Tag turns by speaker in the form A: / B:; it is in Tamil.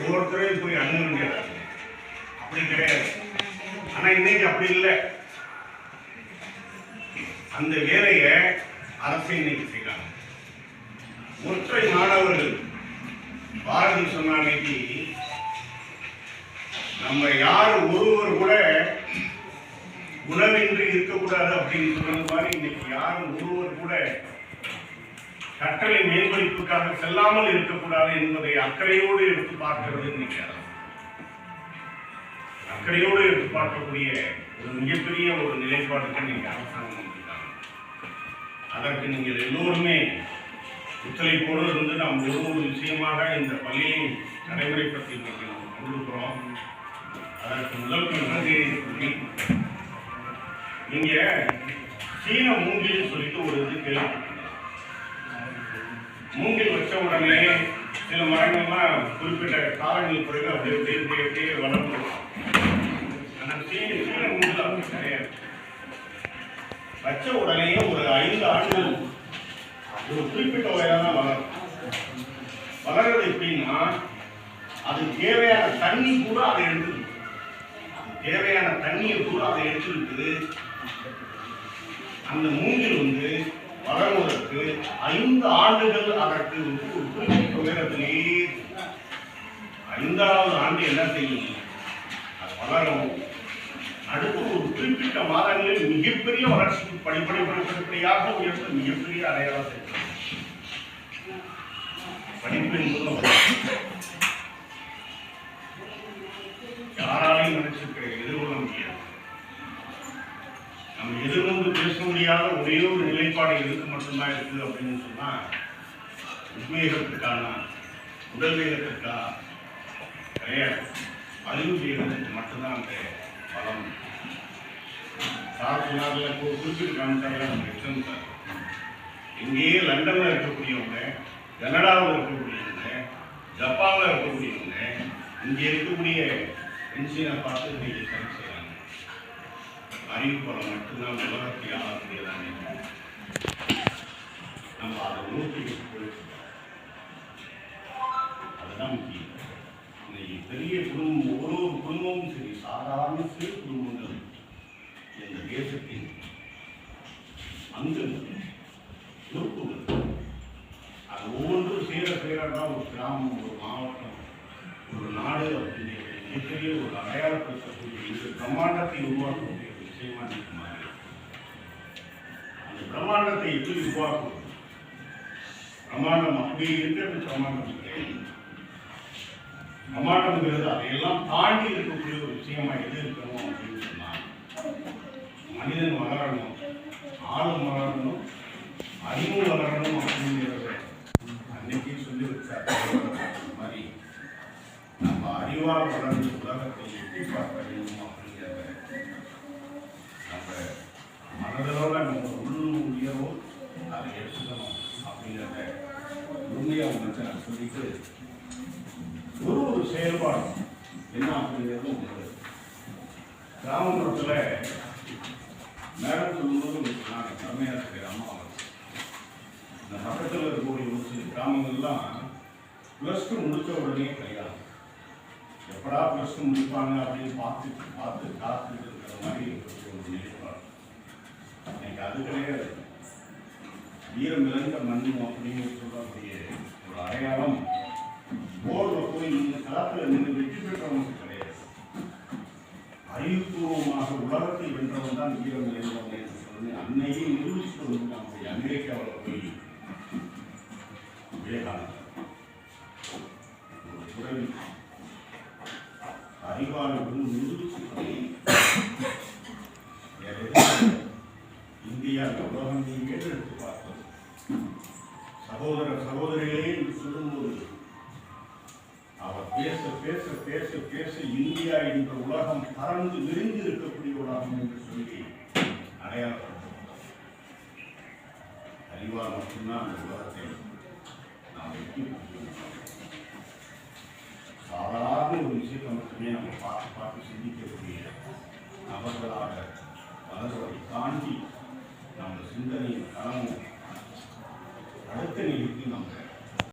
A: ஒவ்வொருத்தரையும் போய் அணுக வேண்டியது அப்படி கிடையாது. ஆனா இன்னைக்கு அப்படி இல்லை. அந்த வேலையை அரசு இன்னைக்கு செய்யறாங்க. ஒற்றை மாணவர்கள் பாரதி சொன்ன அன்னைக்கு நம்ம யாரும் ஒருவர் கூட உணவின்றி இருக்கக்கூடாது அப்படின்னு சொன்னது மாதிரி இன்னைக்கு யாரும் ஒருவர் கூட கட்டளை மேம்படிப்புக்காக செல்லாமல் இருக்கக்கூடாது என்பதை அக்கறையோடு எடுத்து பார்க்கிறது இன்னைக்கு அரசு. அக்கறையோடு எடுத்து பார்க்கக்கூடிய ஒரு மிகப்பெரிய ஒரு நிலைப்பாட்டுக்கு இன்னைக்கு அரசாங்கம் வந்திருக்காங்க. அதற்கு நீங்கள் எல்லோருமே ஒத்துழைப்போடு இருந்து நாம் ஒரு விஷயமாக இந்த பள்ளியை நடைமுறைப்படுத்தி இன்னைக்கு நாம் கொண்டிருக்கிறோம். அதற்கு முதல் நன்றியை சொல்லி நீங்க சீன மூங்கில் சொல்லிட்டு ஒரு இது கேள்வி. மூங்கில் வச்ச உடனே சில மரங்கள்லாம் குறிப்பிட்ட காலங்கள் பிறகு அப்படியே வளர்ந்து. ஆனால் சீன மூங்கில் அப்படி கிடையாது. வச்ச உடனே ஒரு 5 ஆண்டுகள் ஒரு குறிப்பிட்ட வயதாக வளரும். வளர்றது எப்படின்னா அது தேவையான தண்ணி கூட அதை எடுத்துருக்கு. தேவையான தண்ணியை கூட அதை எடுத்துக்கிட்டு அந்த மூங்கில் வளர்வதற்கு 5 ஆண்டுகள் அதற்கு ஒரு குறிப்பிட்ட உயரத்திலேயே 5வது ஆண்டு என்ன செய்யும்? அது வளரும். அடுத்து ஒரு குறிப்பிட்ட மாதங்களில் மிகப்பெரிய வளர்ச்சிக்கு படிப்படியாக உயர்ந்த மிகப்பெரிய அடையாளத்தை படிப்பு என்பது யாராலையும் நினைச்சிருக்கிற எதிர்கொள்ள முடியாது. நம்ம எதிர்கொண்டு பேச முடியாத ஒரே ஒரு நிலைப்பாடு எதுக்கு மட்டும்தான் இருக்கு அப்படின்னு சொன்னா உத்வேகத்துக்கான உடல் வேகத்திற்கா கிடையாது. அறிவு வேகத்துக்கு மட்டும்தான் அந்த பலம். சார் குறிப்பிட்டு காமிச்சாங்க. எக்ஸாம் சார் இங்கேயே லண்டன்ல இருக்கக்கூடியவங்க, கனடாவில் இருக்கக்கூடியவங்க, ஜப்பான்ல இருக்கக்கூடியவங்க இங்கே இருக்கக்கூடிய பென்சினை பார்த்து இன்னைக்கு சரி செய்யறாங்க. அறிவு பலம் மட்டும்தான் உலகத்தை ஆளக்கூடியதானே. நம்ம அதை நோக்கி போயிட்டு அதுதான் முக்கியம். இன்னைக்கு பெரிய குடும்பம், ஒவ்வொரு குடும்பமும் சரி, சாதாரண சிறு குடும்பங்கள் இந்த தேசத்தின் அங்கங்கள், உறுப்புகள். அது ஒவ்வொன்றும் சேரதான் ஒரு கிராமம், ஒரு மாவட்டம், ஒரு நாடு அப்படிங்கிற மிகப்பெரிய ஒரு அடையாளப்படுத்தக்கூடிய இந்த பிரம்மாண்டத்தை உருவாக்கக்கூடிய ஒரு விஷயமா இருக்குமாறு அந்த பிரம்மாண்டத்தை எப்படி உருவாக்குவது? பிரம்மாண்டம் அப்படி இருக்கிறது. பிரம்மாண்டம்ங்கிறது அதையெல்லாம் தாண்டி இருக்கக்கூடிய ஒரு விஷயமா எது இருக்கணும் அப்படின்னு சொன்னால் மனிதன் வளரணும், ஆளும் வளரணும், அறிவு வளரணும் அப்படிங்கிறத அன்னைக்கு சொல்லி வச்சார். மாதிரி நம்ம அறிவால் வளர்ந்து உலகத்தை எட்டி பார்க்க வேண்டும் அப்படிங்கிறத நம்ம மனதோட நம்ம உயர்வோ அதை எடுத்துக்கணும் அப்படிங்கிறத உண்மையாக உங்களுக்கு நான் சொல்லிட்டு ஒரு செயல்பாடு என்ன அப்படிங்கிறது உங்களுக்கு கிராமப்புறத்தில் மேடம் சொல்லும்போது நான் கம்மியாக இருக்கிற அம்மா இந்த பக்கத்தில் இருக்கக்கூடிய ஒரு சில கிராமங்கள்லாம் +2 முடித்த உடனே கல்யாணம். எப்படா +2 முடிப்பாங்க அப்படின்னு பார்த்து காத்துட்டு இருக்கிற மாதிரி ஒரு நிலைப்பாடு. எனக்கு அது கிடையாது. வீரம் இழந்த மண்ணும் அப்படின்னு சொல்லக்கூடிய ஒரு அடையாளம் போர்டில் போய் இந்த களத்தில் நின்று வெற்றி பெற்றவனுக்கு கிடையாது. அறிவுபூர்வமாக உலகத்தை வென்றவன் தான் வீரம் இழந்தவன் என்று சொல்லி அன்னையே நிரூபிச்சுட்டு வந்து நம்முடைய அமெரிக்காவில் போய் விவேகானந்தர் ஒரு துறவி அறிவாளர்கள் நிரூபிச்சு இந்தியா உலகம் கேட்டு எடுத்து பார்த்தோம். சகோதர சகோதரிகளே என்று சொல்லும்போது அவர் பேச பேச பேச பேச இந்தியா என்ற உலகம் பறந்து விரிந்து இருக்கக்கூடிய உலகம் என்று சொல்லி அடையாளப்படுத்த அறிவால் மட்டும்தான் அந்த உலகத்தை நாம் வெற்றி சாதாரண ஒரு விஷயத்தை மட்டுமே நம்ம பார்த்து சிந்திக்கக்கூடிய நபர்களாக வளர்வதை தாண்டி நம்ம சிந்தனையின் களமும் அடுத்த நிலைக்கு நம்ம